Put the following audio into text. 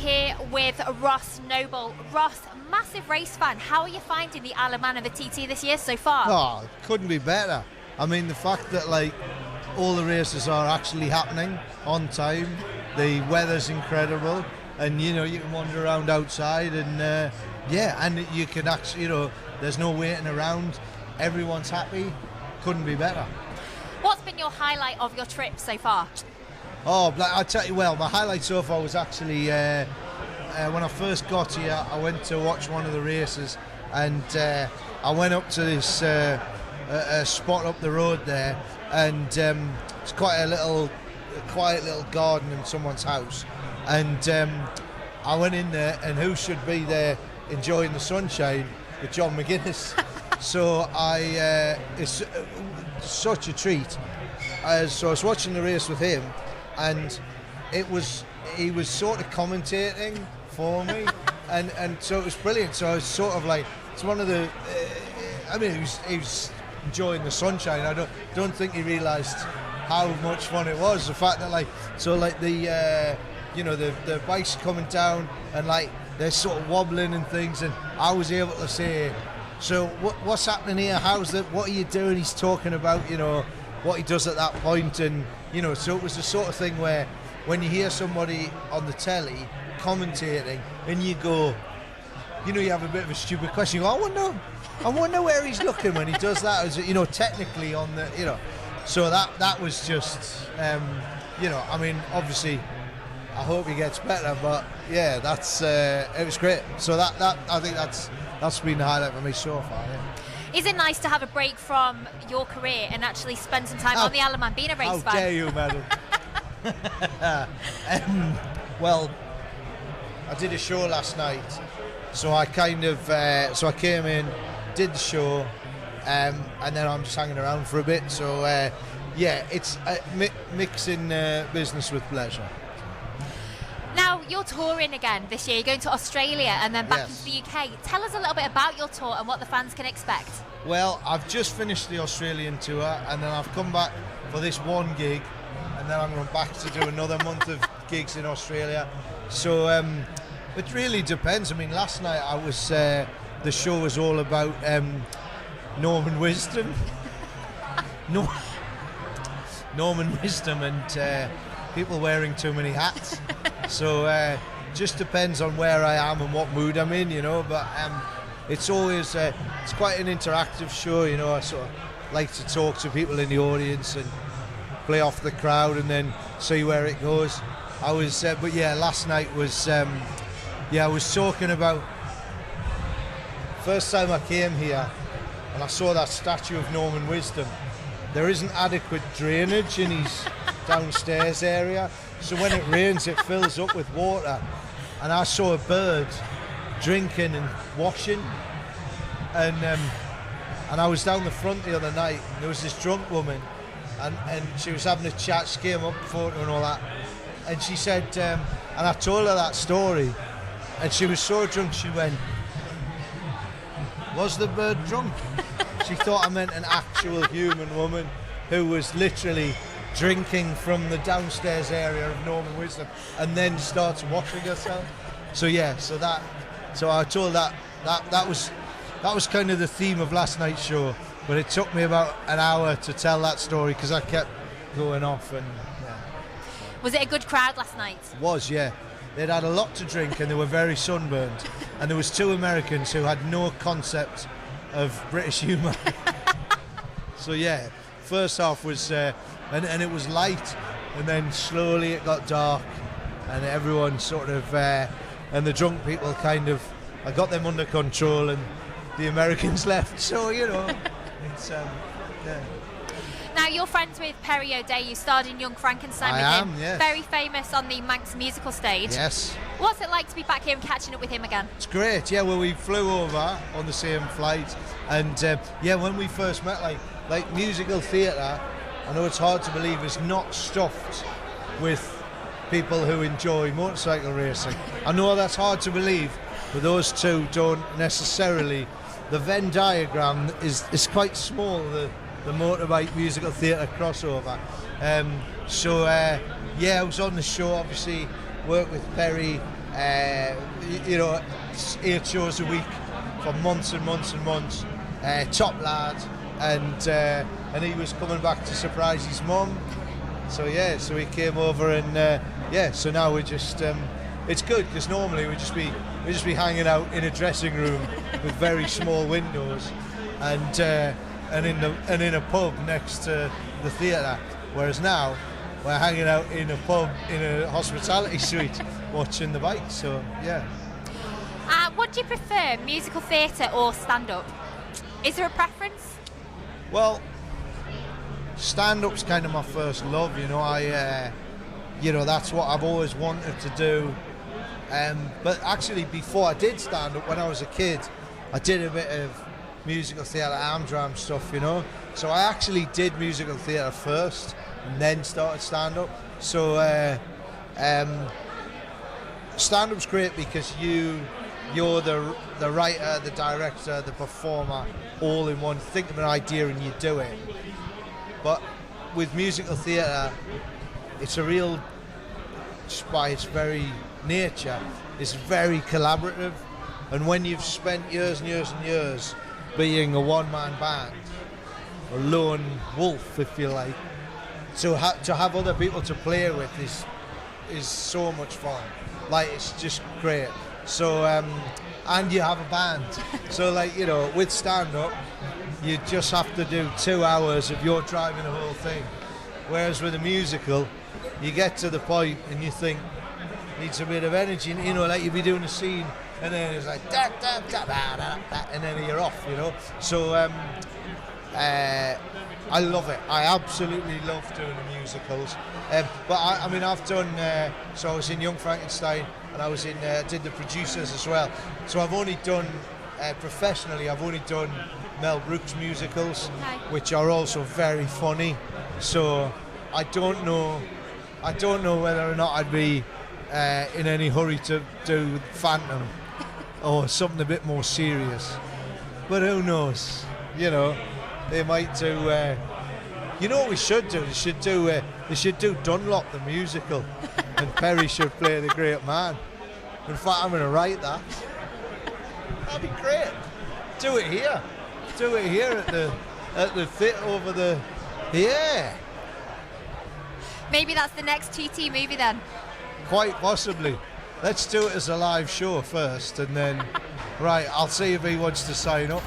here with Ross Noble. Ross, massive race fan. How are you finding the Isle of Man and the TT this year so far? Oh, couldn't be better. I mean, the fact that like all the races are actually happening on time, the weather's incredible, and you know you can wander around outside, and yeah, and you can actually, you know, there's no waiting around. Everyone's happy. Couldn't be better. What's been your highlight of your trip so far? Oh, I tell you, well, my highlight so far was actually when I first got here. I went to watch one of the races, and I went up to this a spot up the road there, and it's quite a quiet little garden in someone's house, and I went in there, and who should be there enjoying the sunshine with John McGuinness. So it's such a treat. So I was watching the race with him, and he was sort of commentating for me, and so it was brilliant. So I was sort of like, it's one of the, I mean, he was enjoying the sunshine. I don't think he realised how much fun it was. The fact that the you know, the bikes coming down, and like they're sort of wobbling and things, and I was able to say, so what's happening here? What are you doing? He's talking about, you know, what he does at that point, and you know, so it was the sort of thing where when you hear somebody on the telly commentating, and you go, you know, you have a bit of a stupid question. You go, I wonder where he's looking when he does that. Is it, you know, technically on the, you know, so that was just, you know, I mean, obviously, I hope he gets better, but yeah, that's it was great. So that I think that's been the highlight for me so far. Yeah. Is it nice to have a break from your career and actually spend some time on the Isle of Man being a race fan? How dare you, madam? Well, I did a show last night, so I kind of so I came in, did the show, and then I'm just hanging around for a bit. So yeah, it's mixing business with pleasure. Now, you're touring again this year. You're going to Australia and then back Yes. into the UK. Tell us a little bit about your tour and what the fans can expect. Well, I've just finished the Australian tour, and then I've come back for this one gig, and then I'm going back to do another month of gigs in Australia. So it really depends. I mean, last night I was the show was all about Norman Wisdom. Norman Wisdom and people wearing too many hats. So just depends on where I am and what mood I'm in, you know. But it's always it's quite an interactive show, you know. I sort of like to talk to people in the audience and play off the crowd and then see where it goes. I was, but yeah, last night was, yeah, I was talking about first time I came here and I saw that statue of Norman Wisdom. There isn't adequate drainage in his downstairs area, so when it rains it fills up with water, and I saw a bird drinking and washing, and I was down the front the other night, and there was this drunk woman, and she was having a chat. She came up, photo and all that, and she said, and I told her that story, and she was so drunk she went, "Was the bird drunk?" She thought I meant an actual human woman who was literally drinking from the downstairs area of Norman Wisdom and then starts washing herself. So yeah, so I told that was kind of the theme of last night's show, but it took me about an hour to tell that story because I kept going off. And yeah. Was it a good crowd last night? It was, yeah. They'd had a lot to drink and they were very sunburned, and there was two Americans who had no concept of British humour. So yeah, first half was and it was light, and then slowly it got dark, and everyone sort of and the drunk people kind of, I got them under control, and the Americans left. So you know, it's yeah. Now, you're friends with Perry O'Day. You starred in Young Frankenstein with him. Yes. Very famous on the Manx musical stage. Yes. What's it like to be back here and catching up with him again? It's great. Yeah, well, we flew over on the same flight, and yeah, when we first met, like musical theatre, I know it's hard to believe, is not stuffed with people who enjoy motorcycle racing. I know that's hard to believe, but those two don't necessarily. The Venn diagram is quite small, the motorbike musical theatre crossover. So yeah, I was on the show, obviously worked with Perry, you know, 8 shows a week for months and months and months. Top lad, and he was coming back to surprise his mum. So yeah, so he came over, and so now we're just it's good, because normally we'd just be hanging out in a dressing room with very small windows, and in a pub next to the theatre, whereas now we're hanging out in a pub in a hospitality suite watching the bikes. So yeah. What do you prefer, musical theatre or stand-up? Is there a preference? Well, stand-up's kind of my first love, you know. That's what I've always wanted to do. But actually, before I did stand-up, when I was a kid, I did a bit of musical theatre, Amdram stuff, you know. So I actually did musical theatre first, and then started stand-up. So stand-up's great because you're the writer, the director, the performer, all in one. Think of an idea and you do it. But with musical theatre, it's a real, just by its very nature, it's very collaborative. And when you've spent years and years and years being a one-man band, a lone wolf, if you like, to have other people to play with is so much fun. Like, it's just great. So, and you have a band. So, like, you know, with stand-up, you just have to do 2 hours if you're driving the whole thing. Whereas with a musical, you get to the point and you think, needs a bit of energy, you know, like you'd be doing a scene and then it's like, da, da, da, da, da, da, and then you're off, you know. So, I love it. I absolutely love doing the musicals. But I've done, so I was in Young Frankenstein, and I was did the Producers as well. So I've only done, professionally, I've only done Mel Brooks musicals, which are also very funny. So I don't know whether or not I'd be in any hurry to do Phantom or something a bit more serious. But who knows? You know, they might do. You know what we should do? They should do Dunlop the musical, and Perry should play the great man. In fact, I'm going to write that. That'd be great. Do it here. Do it here at the theatre over the. Yeah. Maybe that's the next TT movie then. Quite possibly. Let's do it as a live show first, and then, right, I'll see if he wants to sign up.